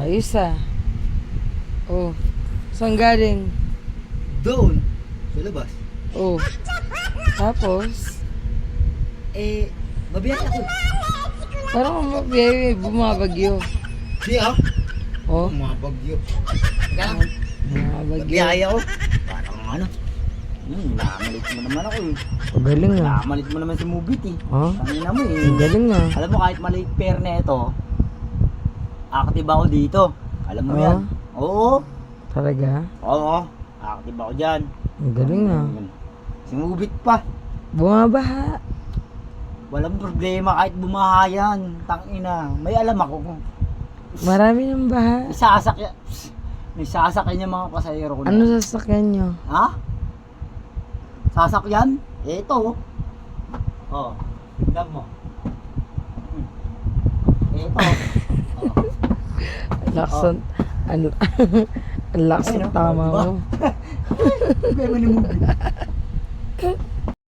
Ayos ah. Oh. Saan galing? Doon. Sa labas. Oh. Tapos, Mabiyay ako. parang mabiyay, bumabagyo. Di ah. Oh, Mga bagyo. bumabagyo. Mabiyay ako. Parang ano. Namalit mo naman ako eh. Galing ah. Namalit mo naman si Mubit eh. Oh, Tangina mo eh. galing ah. Alam mo kahit maliit pair na ito, active ako dito. Alam mo yan. Oo. Talaga? Oo. Active ako dyan. Galing ah. Si Mubit pa. Bumabaha. Walang problema kahit bumaha yan. Tangina. May alam ako kung Marami ng baha. may sasakyan yung mga pasahero ko na. Ano sasakyan nyo? Ha? Sasakyan? Ito. Oh. Tignan mo. Ito. Oh. Lakson. Ang lakson Ayun, oh. tama Diba? mo. Bebe ni Mubit.